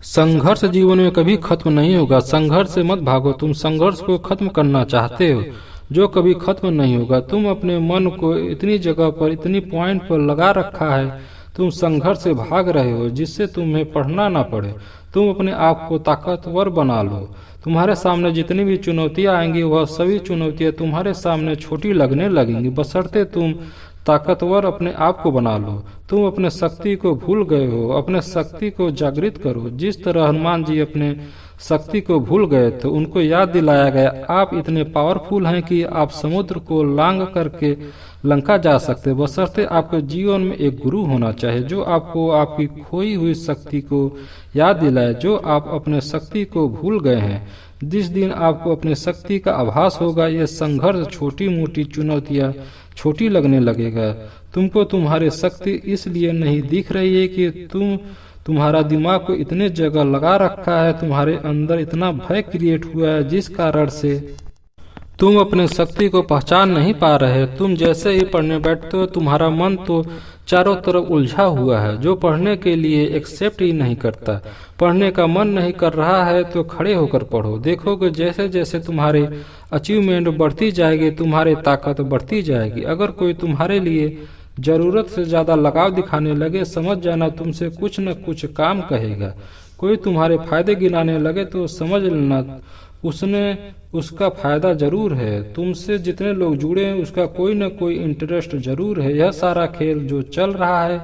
संघर्ष जीवन में कभी खत्म नहीं होगा। संघर्ष से मत भागो। तुम संघर्ष को खत्म करना चाहते हो जो कभी खत्म नहीं होगा। तुम अपने मन को इतनी जगह पर, इतनी पॉइंट पर लगा रखा है, तुम संघर्ष से भाग रहे हो जिससे तुम्हें पढ़ना ना पड़े। तुम अपने आप को ताकतवर बना लो। तुम्हारे सामने जितनी भी चुनौतियां आएंगी वह सभी चुनौतियां तुम्हारे सामने छोटी लगने लगेंगी, बशर्ते तुम ताकतवर अपने आप को बना लो। तुम अपने शक्ति को भूल गए हो, अपने शक्ति को जागृत करो। जिस तरह हनुमान जी अपने शक्ति को भूल गए थे, उनको याद दिलाया गया, आप इतने पावरफुल हैं कि आप समुद्र को लांघ करके लंका जा सकते, बशर्ते आपके जीवन में एक गुरु होना चाहिए जो आपको आपकी खोई हुई शक्ति को याद दिलाए, जो आप अपने शक्ति को भूल गए हैं। जिस दिन आपको अपने शक्ति का आभास होगा, ये संघर्ष, छोटी मोटी चुनौतियां छोटी लगने लगेगा। तुमको तुम्हारी शक्ति इसलिए नहीं दिख रही है कि तुम्हारा दिमाग को इतने जगह लगा रखा है, तुम्हारे अंदर इतना भय क्रिएट हुआ है जिस कारण से तुम अपने शक्ति को पहचान नहीं पा रहे। तुम जैसे ही पढ़ने बैठते हो, तुम्हारा मन तो चारों तरफ उलझा हुआ है, जो पढ़ने के लिए एक्सेप्ट ही नहीं करता। पढ़ने का मन नहीं कर रहा है तो खड़े होकर पढ़ो। देखोगे जैसे जैसे तुम्हारी अचीवमेंट बढ़ती जाएगी, तुम्हारी ताकत बढ़ती जाएगी। अगर कोई तुम्हारे लिए जरूरत से ज्यादा लगाव दिखाने लगे, समझ जाना तुमसे कुछ न कुछ काम कहेगा। कोई तुम्हारे फायदे गिनाने लगे तो समझ लेना उसका फायदा जरूर है। तुमसे जितने लोग जुड़े हैं उसका कोई न कोई इंटरेस्ट जरूर है। यह सारा खेल जो चल रहा है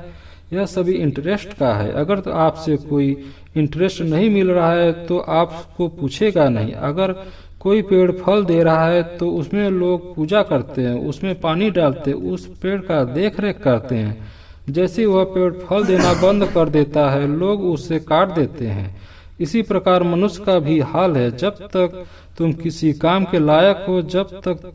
यह सभी इंटरेस्ट का है। अगर तो आपसे कोई इंटरेस्ट नहीं मिल रहा है तो आपको पूछेगा नहीं। अगर कोई पेड़ फल दे रहा है तो उसमें लोग पूजा करते हैं, उसमें पानी डालते हैं, उस पेड़ का देख रेख करते हैं। जैसे वह पेड़ फल देना बंद कर देता है, लोग उसे काट देते हैं। इसी प्रकार मनुष्य का भी हाल है। जब तक तुम किसी काम के लायक हो, जब तक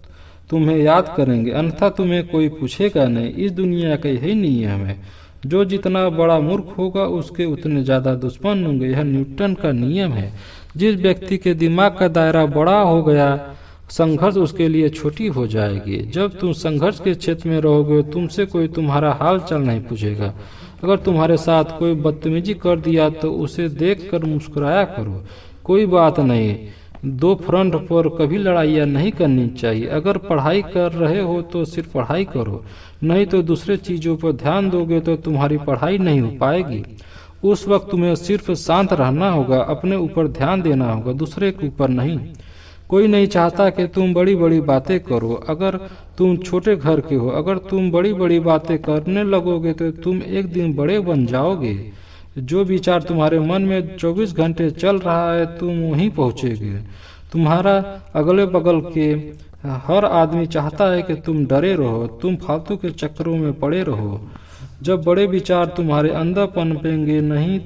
तुम्हें याद करेंगे, अन्यथा तुम्हें कोई पूछेगा नहीं। इस दुनिया का यही नियम है। जो जितना बड़ा मूर्ख होगा उसके उतने ज्यादा दुश्मन होंगे। यह न्यूटन का नियम है। जिस व्यक्ति के दिमाग का दायरा बड़ा हो गया, संघर्ष उसके लिए छोटी हो जाएगी। जब तुम संघर्ष के क्षेत्र में रहोगे, तुमसे कोई तुम्हारा हाल चाल नहीं पूछेगा। अगर तुम्हारे साथ कोई बदतमीजी कर दिया तो उसे देखकर मुस्कुराया करो, कोई बात नहीं। दो फ्रंट पर कभी लड़ाइयाँ नहीं करनी चाहिए। अगर पढ़ाई कर रहे हो तो सिर्फ पढ़ाई करो, नहीं तो दूसरे चीजों पर ध्यान दोगे तो तुम्हारी पढ़ाई नहीं हो पाएगी। उस वक्त तुम्हें सिर्फ शांत रहना होगा, अपने ऊपर ध्यान देना होगा, दूसरे के ऊपर नहीं। कोई नहीं चाहता कि तुम बड़ी बड़ी बातें करो। अगर तुम छोटे घर के हो, अगर तुम बड़ी बड़ी बातें करने लगोगे तो तुम एक दिन बड़े बन जाओगे। जो विचार तुम्हारे मन में 24 घंटे चल रहा है, तुम वहीं पहुंचोगे। तुम्हारा अगले बगल के हर आदमी चाहता है कि तुम डरे रहो, तुम फालतू के चक्करों में पड़े रहो। जब बड़े विचार तुम्हारे अंदर पनपेंगे नहीं,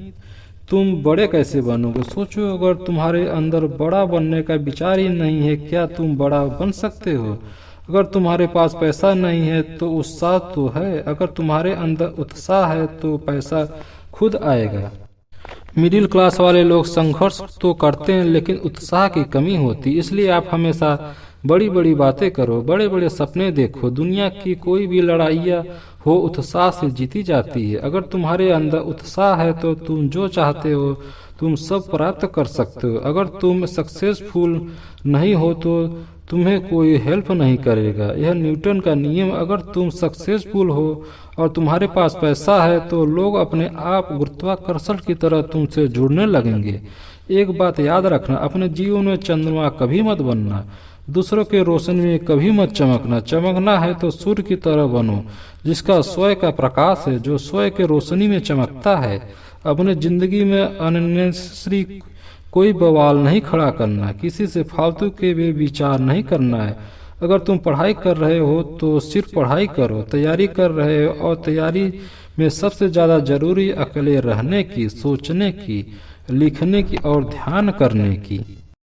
तुम बड़े कैसे बनोगे? सोचो, अगर तुम्हारे अंदर बड़ा बनने का विचार ही नहीं है, क्या तुम बड़ा बन सकते हो? अगर तुम्हारे पास पैसा नहीं है तो उत्साह तो है। अगर तुम्हारे अंदर उत्साह है तो पैसा खुद आएगा। मिडिल क्लास वाले लोग संघर्ष तो करते हैं लेकिन उत्साह की कमी होती। इसलिए आप हमेशा बड़ी बड़ी बातें करो, बड़े बड़े सपने देखो। दुनिया की कोई भी लड़ाइयाँ हो उत्साह से जीती जाती है। अगर तुम्हारे अंदर उत्साह है तो तुम जो चाहते हो तुम सब प्राप्त कर सकते हो। अगर तुम सक्सेसफुल नहीं हो तो तुम्हें कोई हेल्प नहीं करेगा। यह न्यूटन का नियम। अगर तुम सक्सेसफुल हो और तुम्हारे पास पैसा है तो लोग अपने आप गुरुत्वाकर्षण की तरह तुमसे जुड़ने लगेंगे। एक बात याद रखना, अपने जीवन में चंद्रमा कभी मत बनना, दूसरों के रोशनी में कभी मत चमकना। चमकना है तो सूर्य की तरह बनो, जिसका स्वयं का प्रकाश है, जो स्वयं के रोशनी में चमकता है। अपने जिंदगी में अननेसेसरी कोई बवाल नहीं खड़ा करना, किसी से फालतू के भी विचार नहीं करना है। अगर तुम पढ़ाई कर रहे हो तो सिर्फ पढ़ाई करो, तैयारी कर रहे हो और तैयारी में सबसे ज्यादा जरूरी अकेले रहने की, सोचने की, लिखने की और ध्यान करने की।